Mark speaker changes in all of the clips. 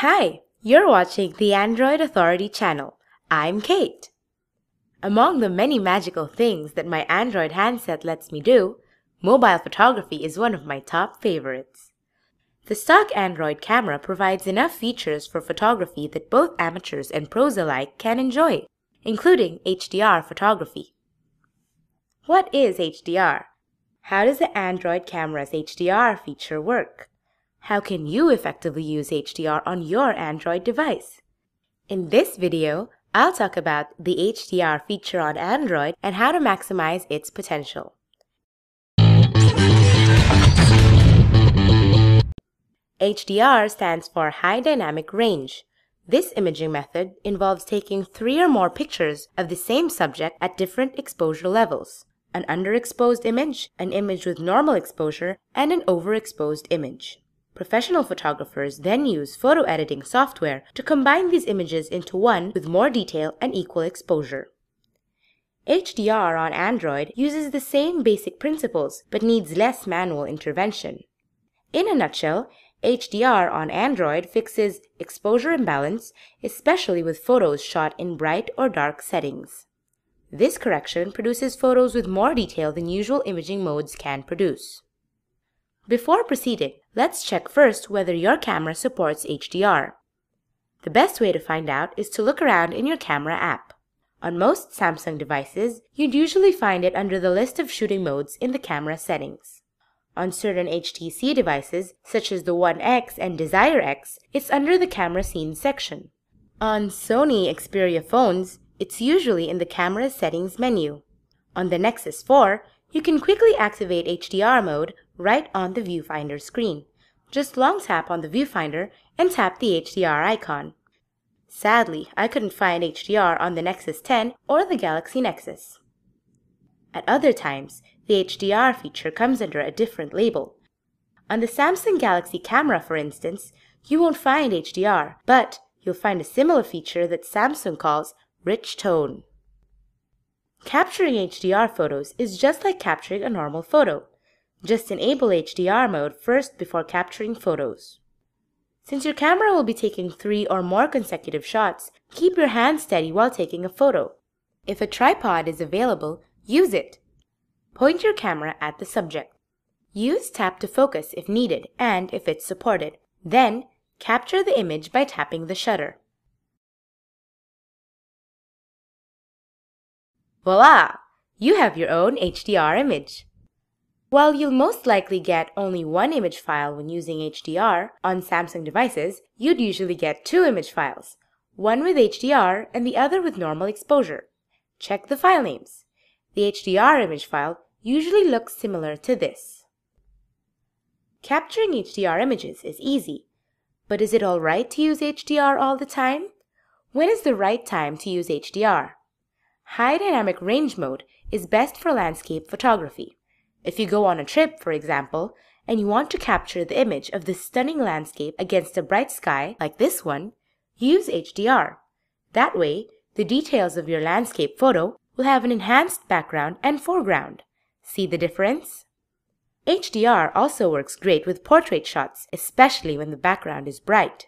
Speaker 1: Hi, you're watching the Android Authority channel. I'm Kate. Among the many magical things that my Android handset lets me do, mobile photography is one of my top favorites. The stock Android camera provides enough features for photography that both amateurs and pros alike can enjoy, including HDR photography. What is HDR? How does the Android camera's HDR feature work? How can you effectively use HDR on your Android device? In this video, I'll talk about the HDR feature on Android and how to maximize its potential. HDR stands for High Dynamic Range. This imaging method involves taking 3 or more pictures of the same subject at different exposure levels: an underexposed image, an image with normal exposure, and an overexposed image. Professional photographers then use photo editing software to combine these images into one with more detail and equal exposure. HDR on Android uses the same basic principles but needs less manual intervention. In a nutshell, HDR on Android fixes exposure imbalance, especially with photos shot in bright or dark settings. This correction produces photos with more detail than usual imaging modes can produce. Before proceeding, let's check first whether your camera supports HDR. The best way to find out is to look around in your camera app. On most Samsung devices, you'd usually find it under the list of shooting modes in the camera settings. On certain HTC devices, such as the One X and Desire X, it's under the camera scenes section. On Sony Xperia phones, it's usually in the camera settings menu. On the Nexus 4, you can quickly activate HDR mode right on the viewfinder screen. Just long tap on the viewfinder and tap the HDR icon. Sadly, I couldn't find HDR on the Nexus 10 or the Galaxy Nexus. At other times, the HDR feature comes under a different label. On the Samsung Galaxy camera, for instance, you won't find HDR, but you'll find a similar feature that Samsung calls rich tone. Capturing HDR photos is just like capturing a normal photo. Just enable HDR mode first before capturing photos. Since your camera will be taking 3 or more consecutive shots, keep your hand steady while taking a photo. If a tripod is available, use it. Point your camera at the subject. Use tap to focus if needed and if it's supported. Then, capture the image by tapping the shutter. Voila! You have your own HDR image. While you'll most likely get only one image file when using HDR on Samsung devices, you'd usually get 2 image files, one with HDR and the other with normal exposure. Check the file names. The HDR image file usually looks similar to this. Capturing HDR images is easy, but is it alright to use HDR all the time? When is the right time to use HDR? High Dynamic Range mode is best for landscape photography. If you go on a trip, for example, and you want to capture the image of this stunning landscape against a bright sky like this one, use HDR. That way, the details of your landscape photo will have an enhanced background and foreground. See the difference? HDR also works great with portrait shots, especially when the background is bright.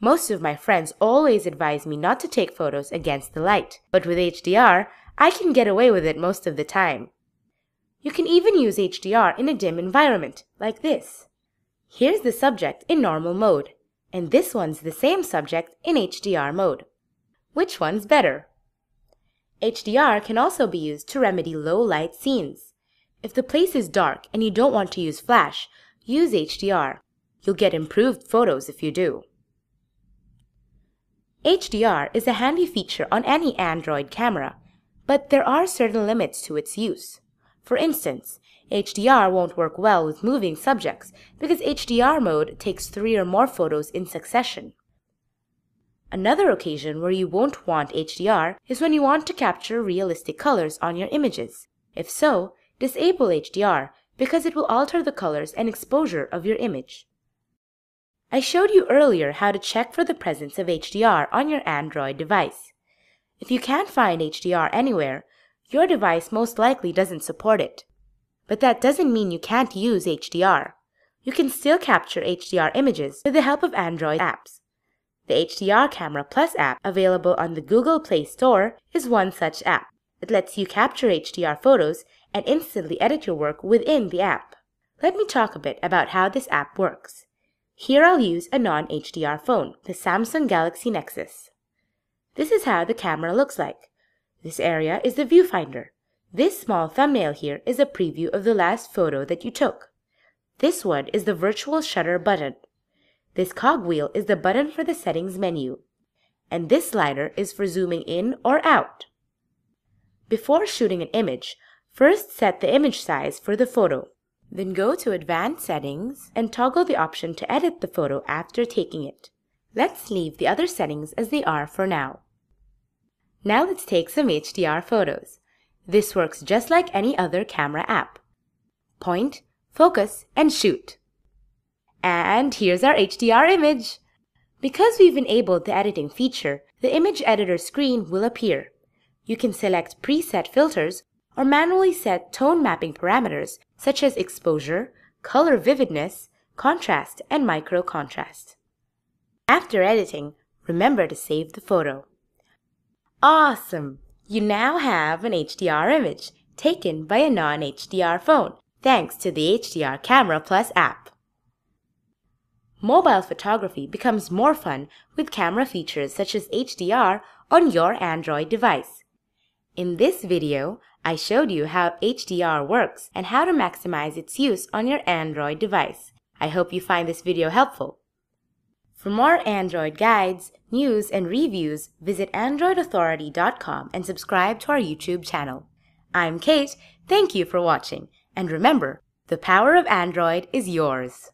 Speaker 1: Most of my friends always advise me not to take photos against the light, but with HDR, I can get away with it most of the time. You can even use HDR in a dim environment, like this. Here's the subject in normal mode, and this one's the same subject in HDR mode. Which one's better? HDR can also be used to remedy low-light scenes. If the place is dark and you don't want to use flash, use HDR. You'll get improved photos if you do. HDR is a handy feature on any Android camera, but there are certain limits to its use. For instance, HDR won't work well with moving subjects because HDR mode takes 3 or more photos in succession. Another occasion where you won't want HDR is when you want to capture realistic colors on your images. If so, disable HDR because it will alter the colors and exposure of your image. I showed you earlier how to check for the presence of HDR on your Android device. If you can't find HDR anywhere, your device most likely doesn't support it. But that doesn't mean you can't use HDR. You can still capture HDR images with the help of Android apps. The HDR Camera Plus app, available on the Google Play Store, is one such app. It lets you capture HDR photos and instantly edit your work within the app. Let me talk a bit about how this app works. Here I'll use a non-HDR phone, the Samsung Galaxy Nexus. This is how the camera looks like. This area is the viewfinder. This small thumbnail here is a preview of the last photo that you took. This one is the virtual shutter button. This cogwheel is the button for the settings menu. And this slider is for zooming in or out. Before shooting an image, first set the image size for the photo. Then go to Advanced Settings and toggle the option to edit the photo after taking it. Let's leave the other settings as they are for now. Now let's take some HDR photos. This works just like any other camera app. Point, focus, and shoot. And here's our HDR image. Because we've enabled the editing feature, the image editor screen will appear. You can select preset filters or manually set tone mapping parameters such as exposure, color vividness, contrast, and micro contrast. After editing, remember to save the photo. Awesome! You now have an HDR image taken by a non-HDR phone thanks to the HDR Camera Plus app. Mobile photography becomes more fun with camera features such as HDR on your Android device. In this video, I showed you how HDR works and how to maximize its use on your Android device. I hope you find this video helpful. For more Android guides, news, and reviews, visit androidauthority.com and subscribe to our YouTube channel. I'm Kate, thank you for watching, and remember, the power of Android is yours.